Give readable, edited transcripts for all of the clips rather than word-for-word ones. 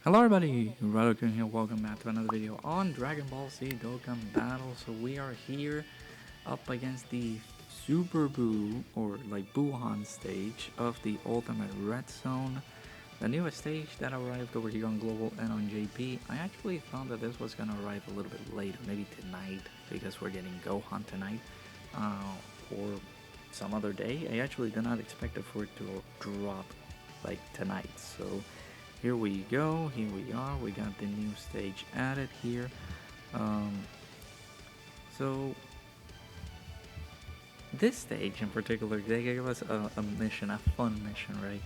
Hello everybody, Dokkan here, welcome back to another video on Dragon Ball Z Dokkan Battle. So we are here up against the Super Buu, or like Buuhan stage of the Ultimate Red Zone. The newest stage that arrived over here on Global and on JP. I actually thought that this was gonna arrive a little bit later, maybe tonight, because we're getting Gohan tonight, or some other day. I actually did not expect it for it to drop like tonight, so here we go, here we are, we got the new stage added here. So this stage in particular, they gave us a mission, a fun mission, right?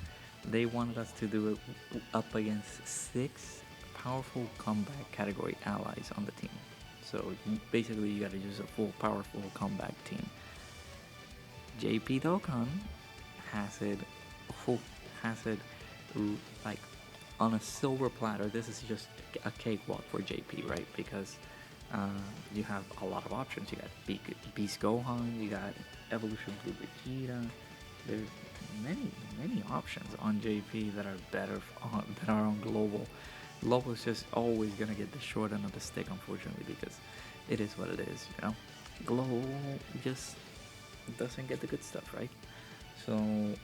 They wanted us to do it up against 6 powerful combat category allies on the team. So basically you gotta use a full powerful combat team. JP Dokkan has it like on a silver platter. This is just a cakewalk for JP, right? Because you have a lot of options. You got Beast Gohan, you got Evolution through Vegeta. There's many options on JP that are better that are on Global. Global is just always gonna get the short end of the stick, unfortunately, because it is what it is, you know. Global just doesn't get the good stuff, right? So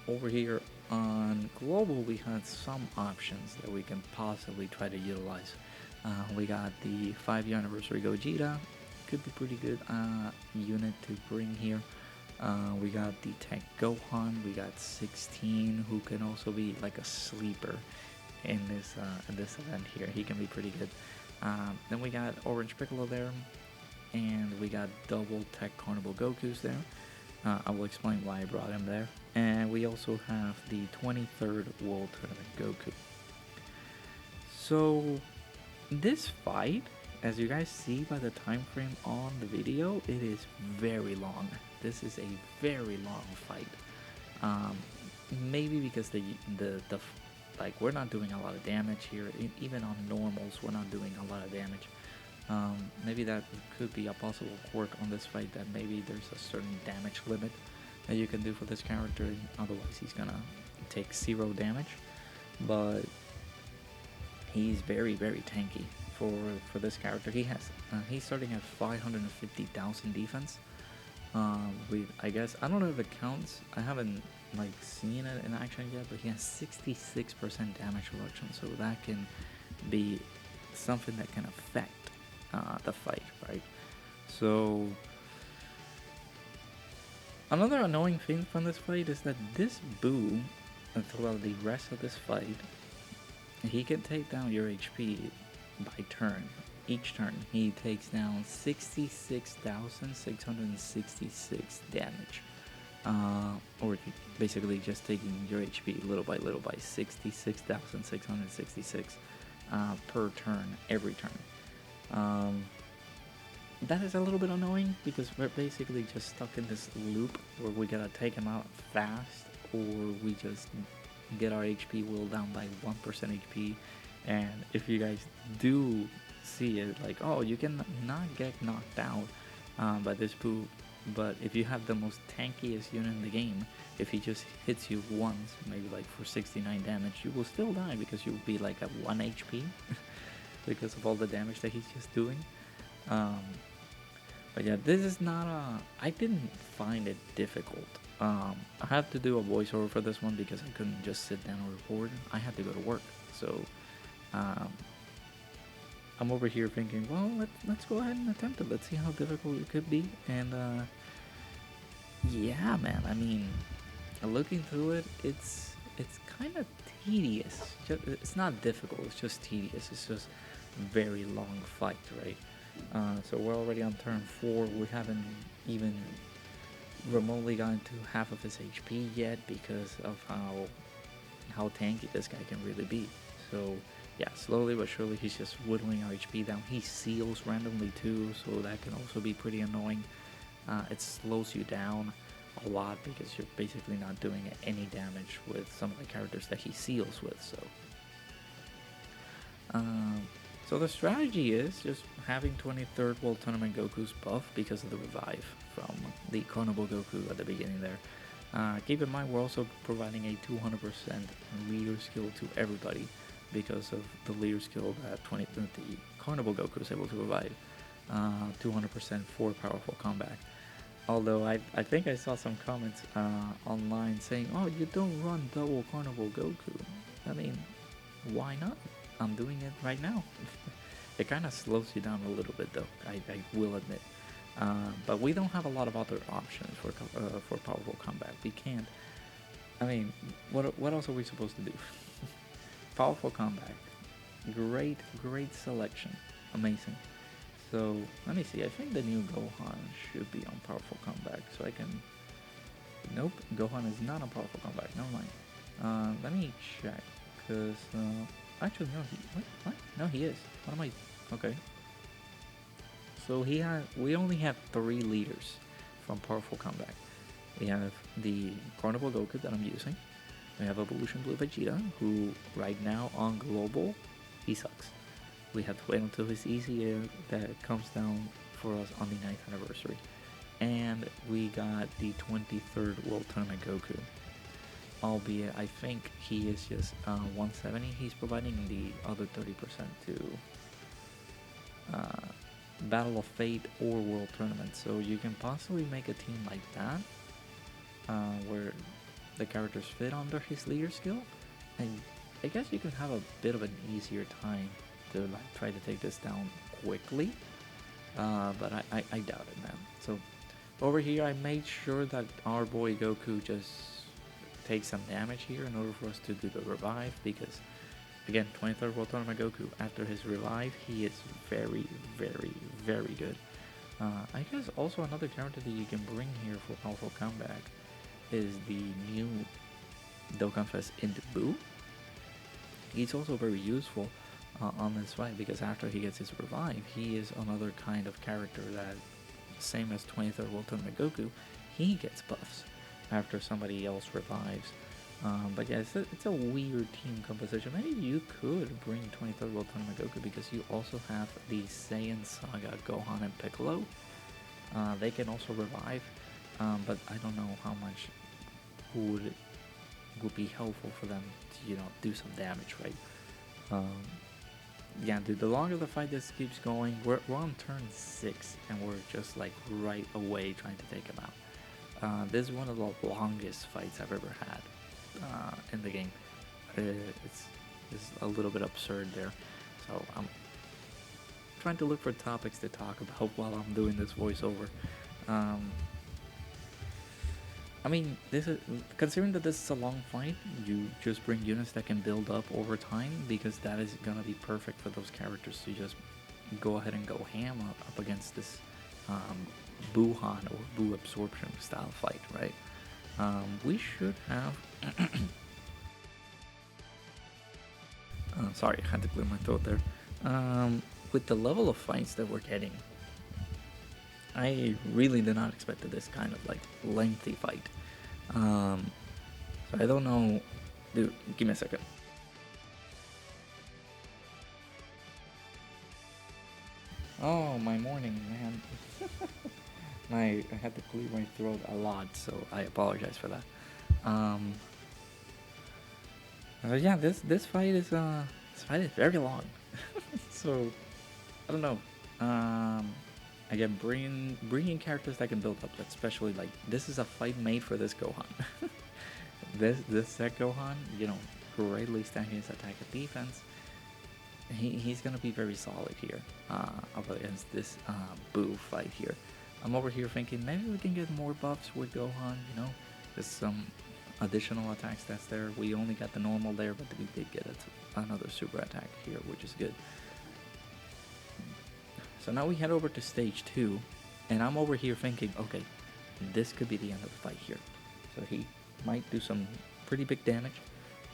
over here on Global, we had some options that we can possibly try to utilize. We got the 5-year anniversary Gogeta, could be pretty good unit to bring here. We got the Tech Gohan, we got 16, who can also be like a sleeper in this event here. He can be pretty good. Then we got Orange Piccolo there, and we got double Tech Carnival Gokus there. I will explain why I brought him there. And we also have the 23rd World Tournament Goku. So this fight, as you guys see by the time frame on the video, it is very long. This is a very long fight. Maybe because the like, we're not doing a lot of damage here. Even on normals, we're not doing a lot of damage. Maybe that could be a possible quirk on this fight, that maybe there's a certain damage limit that you can do for this character, otherwise he's gonna take 0 damage. But he's very tanky for this character. He's starting at 550,000 defense. I guess, I don't know if it counts, I haven't like seen it in action yet, but he has 66% damage reduction, so that can be something that can affect the fight, right? So another annoying thing from this fight is that this Buu, throughout the rest of this fight, he can take down your HP by turn. Each turn he takes down 66,666 damage, or basically just taking your HP little by little by 66,666 per turn, every turn. That is a little bit annoying, because we're basically just stuck in this loop where we gotta take him out fast, or we just get our HP whittled down by 1% HP. And if you guys do see it, like, oh, you can not get knocked out by this Buu, but if you have the most tankiest unit in the game, if he just hits you once, maybe like for 69 damage, you will still die, because you will be like at 1 HP because of all the damage that he's just doing. But yeah, this is not I didn't find it difficult. I had to do a voiceover for this one because I couldn't just sit down and record. I had to go to work, so I'm over here thinking, well, let's go ahead and attempt it. Let's see how difficult it could be. And yeah, man, I mean, looking through it, it's kind of tedious. It's not difficult, it's just tedious. It's just very long fight, right? So we're already on turn 4. We haven't even remotely gotten to half of his HP yet, because of how tanky this guy can really be. So yeah, slowly but surely he's just whittling our HP down. He seals randomly too, so that can also be pretty annoying. It slows you down a lot, because you're basically not doing any damage with some of the characters that he seals with. So the strategy is just having 23rd World Tournament Goku's buff because of the revive from the Carnival Goku at the beginning there. Keep in mind, we're also providing a 200% leader skill to everybody. because of the leader skill that the Carnival Goku is able to provide. 200% for powerful comeback. Although I think I saw some comments online saying, oh, you don't run double Carnival Goku. I mean, why not? I'm doing it right now. It kind of slows you down a little bit though, I will admit. But we don't have a lot of other options for powerful comeback. We can't. I mean, what else are we supposed to do? Powerful comeback. Great selection. Amazing. So, let me see. I think the new Gohan should be on powerful comeback. So I can... Nope. Gohan is not on powerful comeback. Never mind. Let me check. Because, actually, no. What? No, he is. What am I... Okay. So we only have 3 leaders from powerful comeback. We have the Carnival Goku that I'm using. We have Evolution Blue Vegeta, who right now on Global, he sucks. We have to wait until his easy air that comes down for us on the 9th anniversary. And we got the 23rd World Tournament Goku. Albeit, I think he is just 170. He's providing the other 30% to Battle of Fate or World Tournament. So you can possibly make a team like that, where the characters fit under his leader skill. And I guess you can have a bit of an easier time to like try to take this down quickly, but I doubt it, man. So over here I made sure that our boy Goku just takes some damage here in order for us to do the revive, because again, 23rd World Tournament Goku, after his revive, he is very good. I guess also another character that you can bring here for powerful comeback is the new Dokkan Fest into Buu. He's also very useful on this fight, because after he gets his revive, he is another kind of character that, same as 23rd World Tournament Goku, he gets buffs after somebody else revives. But yeah, it's a weird team composition. Maybe you could bring 23rd World Tournament Goku, because you also have the Saiyan Saga Gohan and Piccolo. They can also revive, but I don't know how much would be helpful for them to, you know, do some damage, right? Yeah, dude, the longer the fight this keeps going, we're on turn 6, and we're just like right away trying to take him out. This is one of the longest fights I've ever had in the game. It's a little bit absurd there, so I'm trying to look for topics to talk about while I'm doing this voiceover. I mean, this is, considering that this is a long fight, you just bring units that can build up over time, because that is gonna be perfect for those characters to just go ahead and go ham up against this Buuhan or Buu Absorption style fight, right? We should have... sorry, I had to clear my throat there. With the level of fights that we're getting, I really did not expect this kind of like lengthy fight. So I don't know. Dude, give me a second. Oh, my morning, man. I had to clear my throat a lot, so I apologize for that. Yeah, this fight is very long. So I don't know. Again, bringing characters that can build up, especially like this is a fight made for this Gohan. this set Gohan, you know, greatly stacking his attack and defense. He's gonna be very solid here up against this Buu fight here. I'm over here thinking maybe we can get more buffs with Gohan. You know, there's some additional attacks that's there. We only got the normal there, but we did get another super attack here, which is good. So now we head over to stage 2, and I'm over here thinking, okay, this could be the end of the fight here. So he might do some pretty big damage.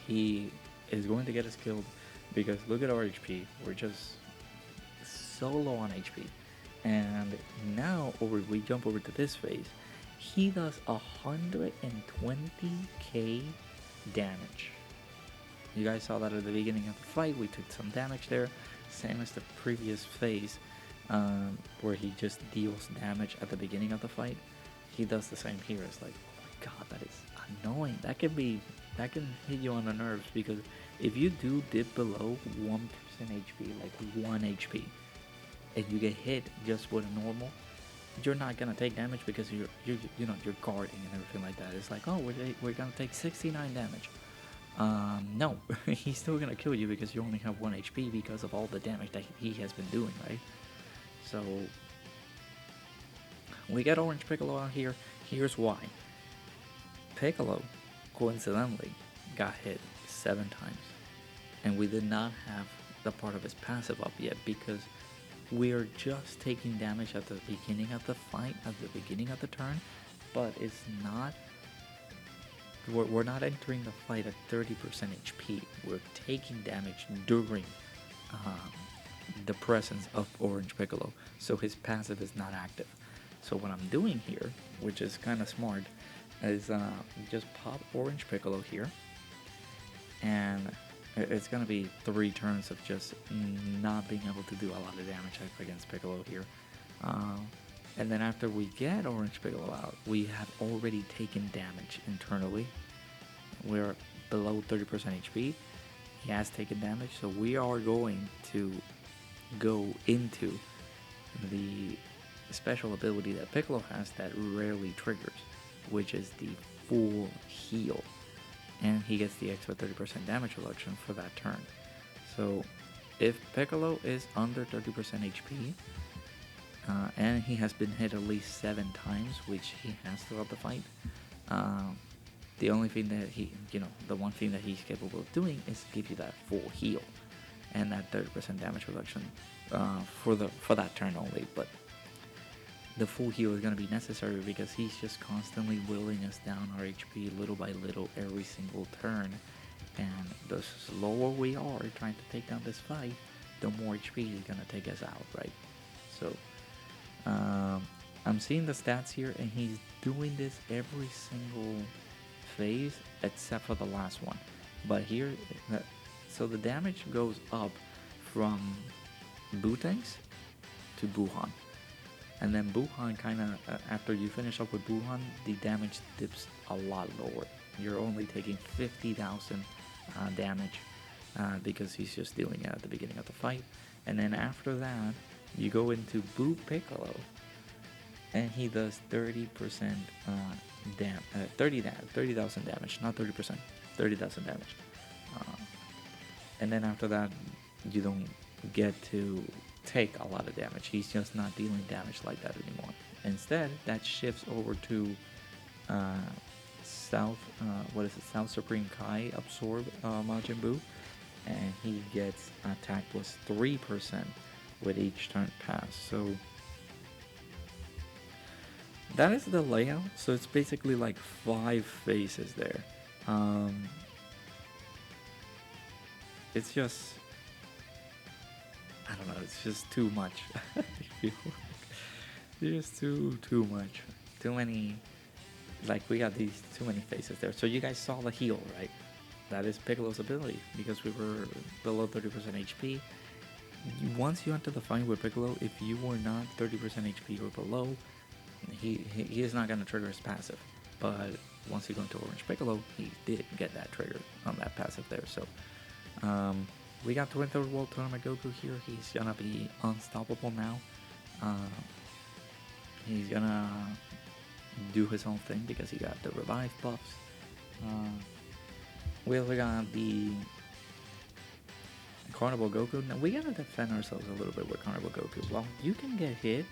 He is going to get us killed, because look at our HP. We're just so low on HP. And now we jump over to this phase. He does 120k damage. You guys saw that at the beginning of the fight. We took some damage there, same as the previous phase. Where he just deals damage at the beginning of the fight. He does the same here. It's like, oh my god, that is annoying. That can hit you on the nerves, because If you do dip below 1% HP, like 1 HP, and you get hit just with a normal, you're not gonna take damage because you're guarding and everything like that. It's like, oh, we're gonna take 69 damage. No, he's still gonna kill you because you only have 1 HP because of all the damage that he has been doing, right? So we got Orange Piccolo out here. Here's why. Piccolo, coincidentally, got hit 7 times, and we did not have the part of his passive up yet because we're just taking damage at the beginning of the fight, at the beginning of the turn, but it's not. We're not entering the fight at 30% HP. We're taking damage during the presence of Orange Piccolo, so his passive is not active. So what I'm doing here, which is kind of smart, is just pop Orange Piccolo here, and it's gonna be 3 turns of just not being able to do a lot of damage against Piccolo here. And then after we get Orange Piccolo out, we have already taken damage internally. We're below 30% HP. He has taken damage, so we are going to go into the special ability that Piccolo has that rarely triggers, which is the full heal. And he gets the extra 30% damage reduction for that turn. So if Piccolo is under 30% HP, and he has been hit at least 7 times, which he has throughout the fight, the only thing that the one thing that he's capable of doing is give you that full heal and that 30% damage reduction for that turn only. But the full heal is going to be necessary because he's just constantly whittling us down our HP little by little every single turn, and the slower we are trying to take down this fight, the more HP he's going to take us out, right? So I'm seeing the stats here, and he's doing this every single phase except for the last one. But here, so the damage goes up from Butanks to Buhan. And then Buhan kind of, after you finish up with Buhan, the damage dips a lot lower. You're only taking 50,000 damage because he's just dealing it at the beginning of the fight. And then after that, you go into Buu Piccolo, and he does 30% 30,000 damage, not 30%, 30,000 damage. And then after that, you don't get to take a lot of damage. He's just not dealing damage like that anymore. Instead, that shifts over to South Supreme Kai Absorb Majin Buu, and he gets attack plus 3% with each turn pass. So that is the layout. So it's basically like 5 phases there. It's just, I don't know, it's just too much. I feel like it's just too much. Too many, like we got these too many phases there. So you guys saw the heal, right? That is Piccolo's ability because we were below 30% HP. Once you enter the fight with Piccolo, if you were not 30% HP or below, he is not going to trigger his passive. But once you go into Orange Piccolo, he did get that trigger on that passive there. So we got 23rd World Tournament Goku here. He's gonna be unstoppable now. He's gonna do his own thing because he got the revive buffs. We also got the Carnival Goku. Now we gotta defend ourselves a little bit with Carnival Goku. Well, you can get hit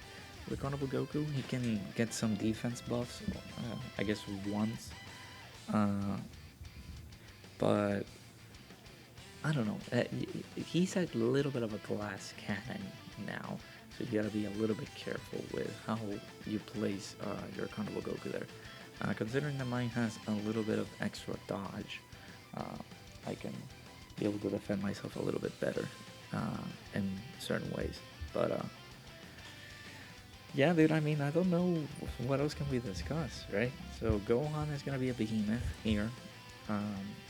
with Carnival Goku. He can get some defense buffs, I guess once. But I don't know. He's a little bit of a glass cannon now, so you gotta be a little bit careful with how you place your Carnival Goku there. Considering that mine has a little bit of extra dodge, I can be able to defend myself a little bit better in certain ways. But yeah, dude, I mean, I don't know what else can we discuss, right? So Gohan is gonna be a behemoth here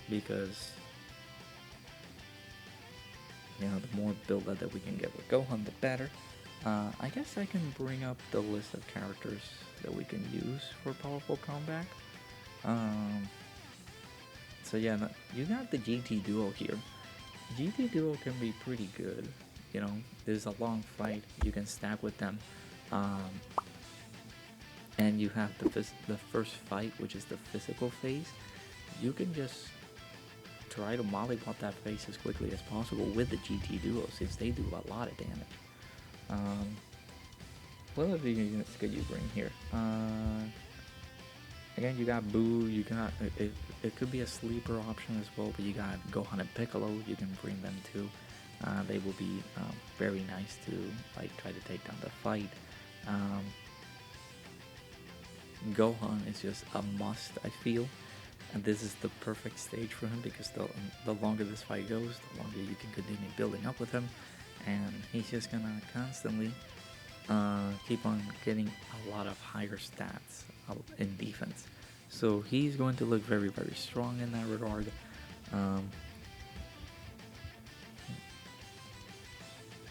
because, you know, the more build up that we can get with Gohan, the better. I guess I can bring up the list of characters that we can use for powerful comeback. So yeah, you got the GT Duo here. GT Duo can be pretty good. You know, there's a long fight. You can stack with them. Um, and you have the first fight, which is the physical phase. You can just try to mollywop that phase as quickly as possible with the GT Duo, since they do a lot of damage. What other units could you bring here? Again, you got Buu. You got it could be a sleeper option as well, but you got Gohan and Piccolo. You can bring them too. They will be very nice to like try to take down the fight. Gohan is just a must, I feel, and this is the perfect stage for him, because the longer this fight goes, the longer you can continue building up with him, and he's just gonna constantly keep on getting a lot of higher stats in defense. So he's going to look very, very strong in that regard.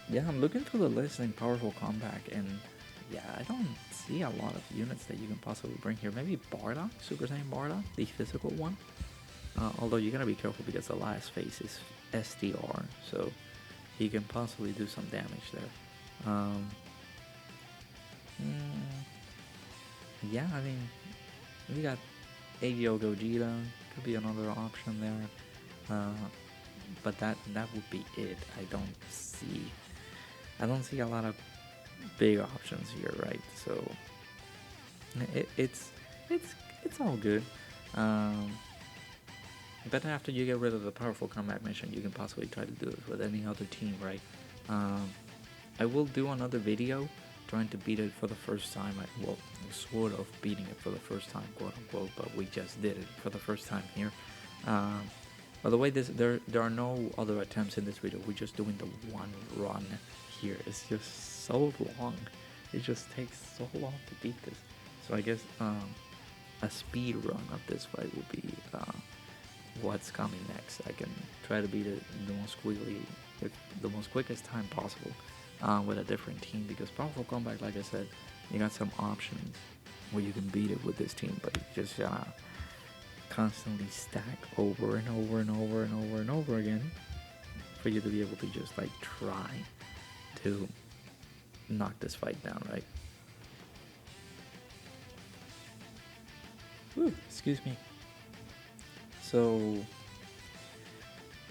Yeah, I'm looking through the list in Powerful Comeback, and yeah, I don't see a lot of units that you can possibly bring here. Maybe Bardock, Super Saiyan Bardock, the physical one. Although you gotta be careful because the last phase is SDR, so he can possibly do some damage there. Yeah, I mean, we got AGO Gogeta, could be another option there. But that would be it. I don't see a lot of big options here, right? So it's all good. But after you get rid of the Powerful Combat mission, you can possibly try to do it with any other team, right? I will do another video trying to beat it for the first time. Well, sort of beating it for the first time, quote unquote, but we just did it for the first time here. By the way, there are no other attempts in this video. We're just doing the one run here. It's just so long. It just takes so long to beat this. So I guess a speed run of this fight will be what's coming next. I can try to beat it the most quickest time possible with a different team, because Powerful Comeback, like I said, you got some options where you can beat it with this team, but it's just constantly stack over and over and over and over and over again for you to be able to just like try to knock this fight down, right? Whew, excuse me. So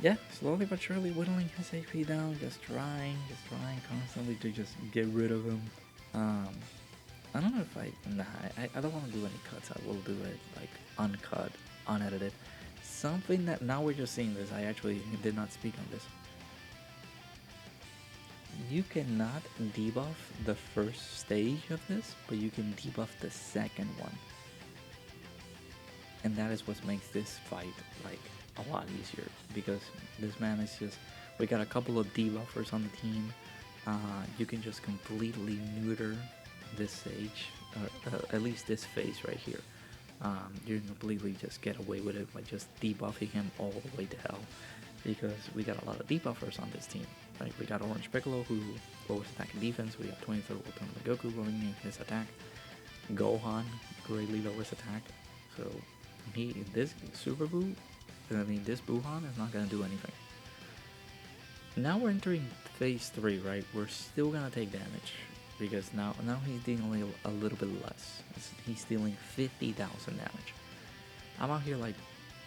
yeah, slowly but surely whittling his HP down, just trying constantly to just get rid of him. I don't know if I don't want to do any cuts. I will do it like uncut, unedited. Something that now we're just seeing this. I actually did not speak on this. You cannot debuff the first stage of this, but you can debuff the second one. And that is what makes this fight like a lot easier, because this man is just, we got a couple of debuffers on the team. You can just completely neuter this stage, at least this phase right here. You can completely just get away with it by just debuffing him all the way to hell, because we got a lot of debuffers on this team. Right? We got Orange Piccolo, who lowers attack and defense. We got 23rd World Tournament Goku lowering his attack. Gohan greatly lowers attack. So this Super Buu, this Buuhan is not gonna do anything. Now we're entering phase 3, right? We're still gonna take damage, because now he's dealing a little bit less. He's dealing 50,000 damage. I'm out here like,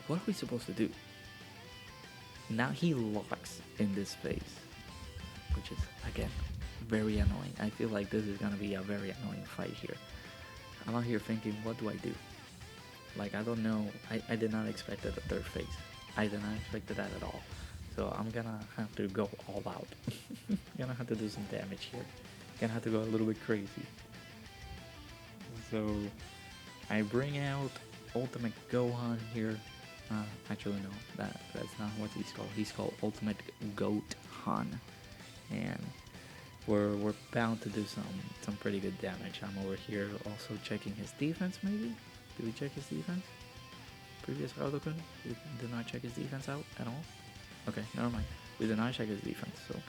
what are we supposed to do? Now he locks in this phase, which is again very annoying. I feel like this is gonna be a very annoying fight here. I'm out here thinking, what do I do? Like, I don't know. I did not expect a third phase. I did not expect that at all. So I'm gonna have to go all out. Gonna have to do some damage here. Gonna have to go a little bit crazy. So I bring out Ultimate Gohan here. Actually no, that's not what he's called. He's called Ultimate Goat Han. And we're bound to do some pretty good damage. I'm over here also checking his defense maybe. Did we check his defense? Previous Dokkan? We did not check his defense out at all? Okay, never mind. We did not check his defense, so...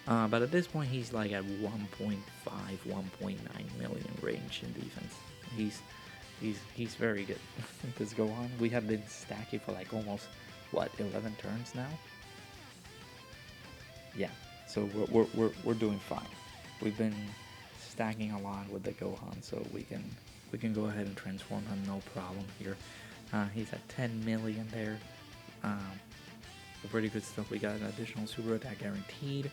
but at this point, he's like at 1.5, 1.9 million range in defense. He's very good. This Gohan, we have been stacking for like almost what 11 turns now. Yeah, so we're doing fine. We've been stacking a lot with the Gohan, so we can go ahead and transform him no problem here. He's at 10 million there. Pretty good stuff. We got an additional super attack guaranteed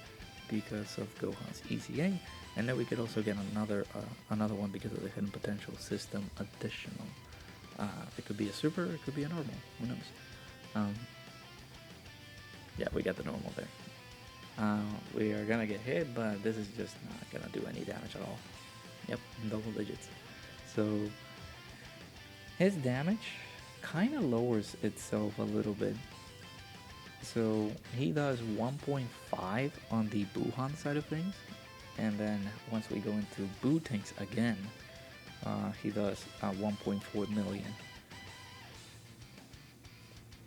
because of Gohan's EZA, and then we could also get another one because of the hidden potential system additional. It could be a super, it could be a normal. Who knows? Yeah, we got the normal there. We are gonna get hit, but this is just not gonna do any damage at all. Yep, double digits. So his damage kind of lowers itself a little bit. So he does 1.5 on the Buuhan side of things, and then once we go into Buu tanks again, he does 1.4 million.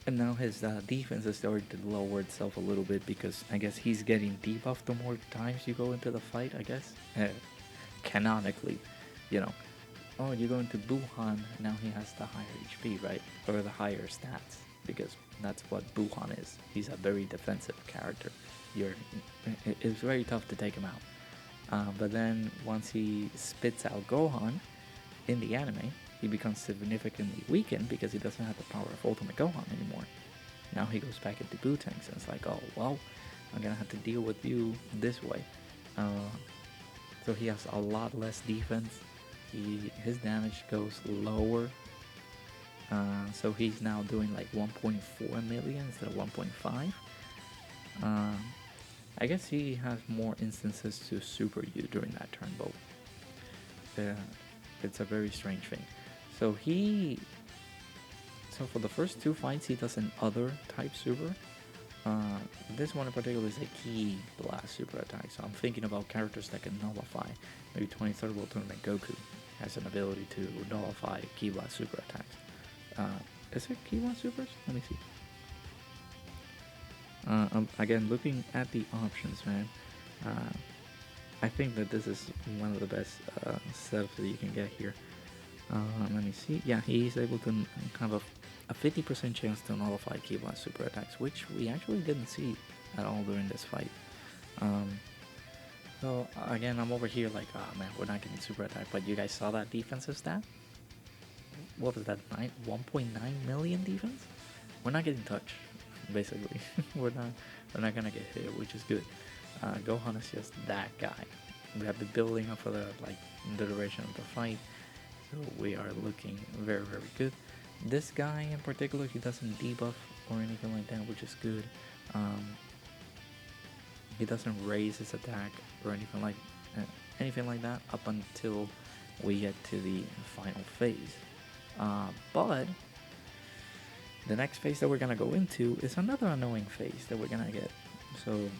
And now his defense is starting to lower itself a little bit because I guess he's getting debuffed the more times you go into the fight, I guess. Canonically, you know. Oh, you go into Buuhan, now he has the higher HP, right? Or the higher stats, because that's what Buuhan is. He's a very defensive character. It's very tough to take him out. But then once he spits out Gohan in the anime, he becomes significantly weakened because he doesn't have the power of Ultimate Gohan anymore. Now he goes back into Buu tanks and it's like, oh, well, I'm gonna have to deal with you this way. So he has a lot less defense. His damage goes lower. So he's now doing like 1.4 million instead of 1.5. I guess he has more instances to super you during that turn, but it's a very strange thing. So for the first two fights he does an other type super. This one in particular is a Ki Blast super attack, so I'm thinking about characters that can nullify. Maybe 23rd World Tournament Goku has an ability to nullify Ki Blast super attacks. Is it Ki Blast supers? Let me see. Again, looking at the options, man, I think that this is one of the best setups that you can get here. Let me see. Yeah, he's able to have a 50% chance to nullify Ki Blast super attacks, which we actually didn't see at all during this fight. So again, I'm over here like, oh man, we're not getting super attack, but you guys saw that defensive stat? What was that? 1.9 million defense? We're not getting touched, basically. we're not gonna get hit, which is good. Gohan is just that guy. We have been building up for the duration of the fight, so we are looking very, very good. This guy in particular, he doesn't debuff or anything like that, which is good. He doesn't raise his attack or anything like that up until we get to the final phase. But the next phase that we're gonna go into is another annoying phase that we're gonna get. So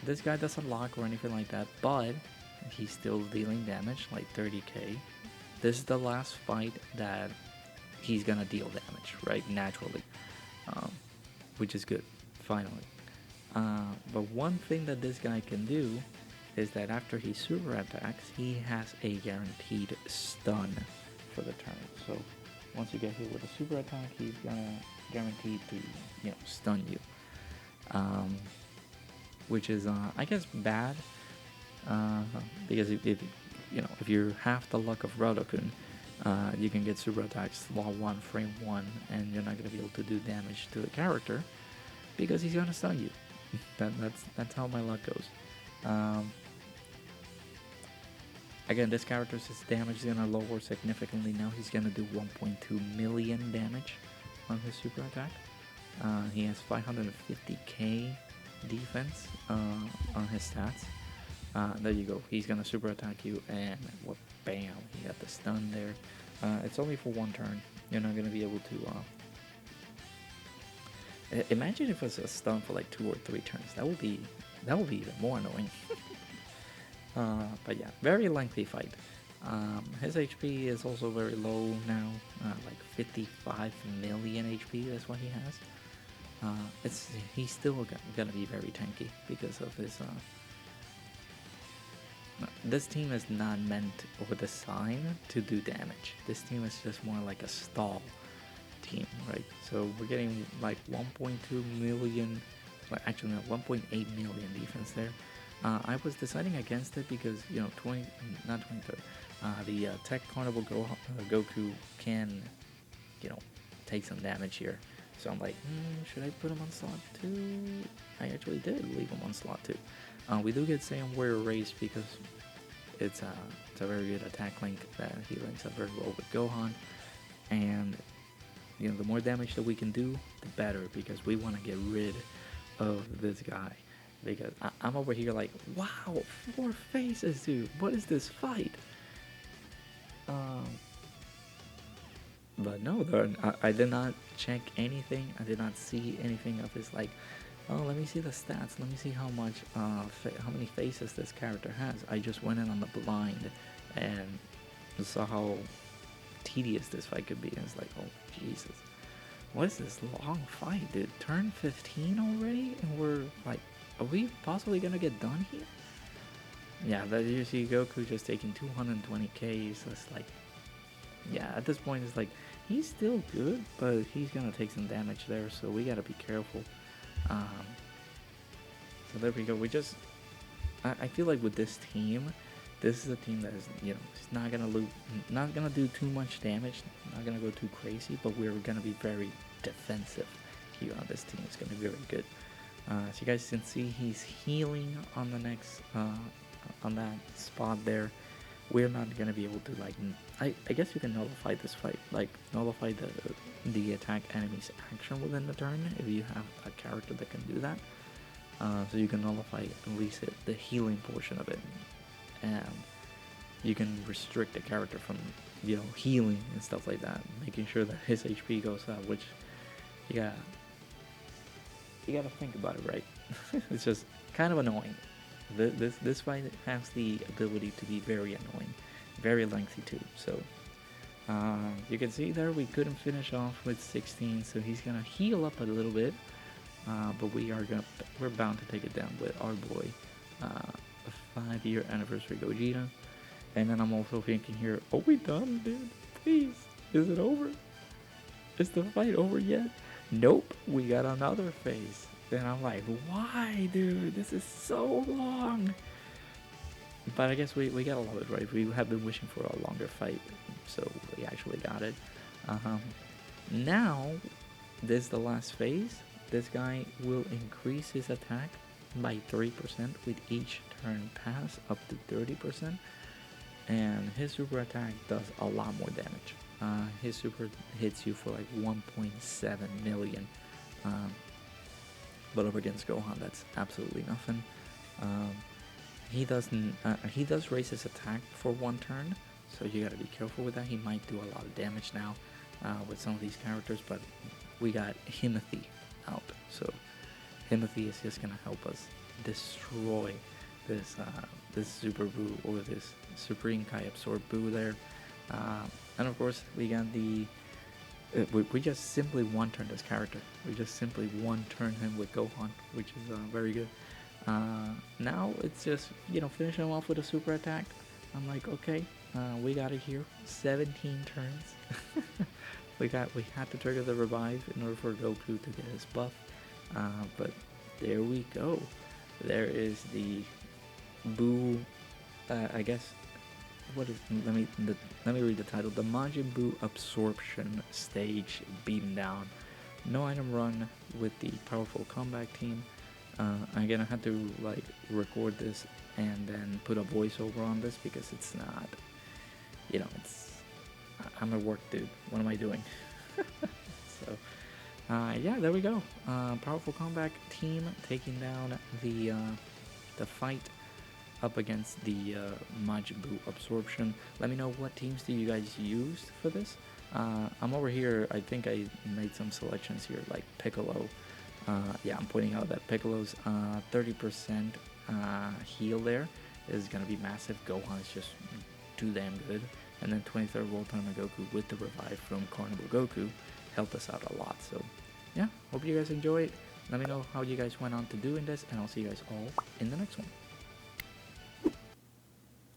this guy doesn't lock or anything like that, but he's still dealing damage, like 30k. This is the last fight that he's gonna deal damage, right? Naturally, which is good, finally. But one thing that this guy can do is that after he super attacks, he has a guaranteed stun for the turn. So once you get hit with a super attack, he's gonna guaranteed to stun you, which is I guess bad, because if you're half the luck of Rodokun, you can get super attacks law 1, frame 1, and you're not going to be able to do damage to the character because he's going to stun you. That's how my luck goes. Again, this character's damage is going to lower significantly now. He's going to do 1.2 million damage on his super attack. He has 550k defense on his stats. There you go. He's going to super attack you, and what? Bam! He got the stun there. It's only for one turn. You're not going to be able to... Imagine if it was a stun for like 2 or 3 turns. That would be even more annoying. But yeah, very lengthy fight. His HP is also very low now, like 55 million HP is what he has. He's still gonna be very tanky because of his this team is not meant or designed to do damage. This team is just more like a stall team, right? So we're getting like 1.2 million, well, actually no, 1.8 million defense there. I was deciding against it because, you know, the Tech Carnival Goku can, you know, take some damage here. So I'm like, should I put him on slot 2? I actually did leave him on slot 2. We do get Saiyan Warrior raised because it's a very good attack link that he links up very well with Gohan. And, you know, the more damage that we can do, the better, because we want to get rid of this guy. Because I'm over here like, wow, 4 faces, dude. What is this fight? But no, I did not check anything. I did not see anything of his like, oh, let me see the stats. Let me see how much, how many faces this character has. I just went in on the blind and saw how tedious this fight could be. And it's like, oh, Jesus. What is this long fight, dude? Turn 15 already? And we're like, are we possibly gonna get done here? Yeah, that you see Goku just taking 220k, so it's like, yeah, at this point it's like, he's still good, but he's gonna take some damage there, so we gotta be careful. So there we go. We just, I feel like with this team, this is a team that is, you know, it's not gonna do too much damage, not gonna go too crazy, but we're gonna be very defensive here on this team. It's gonna be very good. So you guys can see he's healing on the next, on that spot there. We're not gonna be able to, like, I guess you can nullify this fight, like nullify the attack enemy's action within the turn if you have a character that can do that. So you can nullify at least the healing portion of it, and you can restrict the character from, you know, healing and stuff like that, making sure that his HP goes up, which you gotta think about it, right? It's just kind of annoying. This fight has the ability to be very annoying, very lengthy too. So you can see there we couldn't finish off with 16, so he's gonna heal up a little bit, but we're bound to take it down with our boy, a 5-year anniversary Gogeta. And then I'm also thinking here, are we done, dude? Please, is it over? Is the fight over yet? Nope, we got another phase. Then I'm like, why, dude? This is so long. But I guess we gotta love it, right? We have been wishing for a longer fight, so we actually got it. Now, this is the last phase. This guy will increase his attack by 3% with each turn pass, up to 30%. And his super attack does a lot more damage. His super hits you for like 1.7 million. But up against Gohan, that's absolutely nothing. He does raise his attack for 1 turn, so you gotta be careful with that. He might do a lot of damage now with some of these characters, but we got Himothy out, so Himothy is just gonna help us destroy this Super Buu, or this Supreme Kai Absorb Buu there. And of course, we got the we just simply 1-turn this character. We just simply 1-turn him with Gohan, which is very good. Now it's just, you know, finish him off with a super attack. I'm like, okay, we got it here. 17 turns. we had to trigger the revive in order for Goku to get his buff. But there we go. There is the Buu. I guess. What is? Let me read the title. The Majin Buu Absorption Stage Beaten Down. No item run with the powerful comeback team. Again, I had to like record this and then put a voiceover on this because it's not, you know, I'm at work, dude. What am I doing? So, yeah, there we go. Powerful comeback team taking down the fight up against the Majin Buu Absorption. Let me know what teams do you guys use for this. I'm over here, I think I made some selections here, like Piccolo. Yeah, I'm pointing out that Piccolo's 30% heal there is going to be massive. Gohan is just too damn good. And then 23rd World Tournament Goku with the revive from Carnival Goku helped us out a lot. So, yeah, hope you guys enjoyed. Let me know how you guys went on to doing this, and I'll see you guys all in the next one.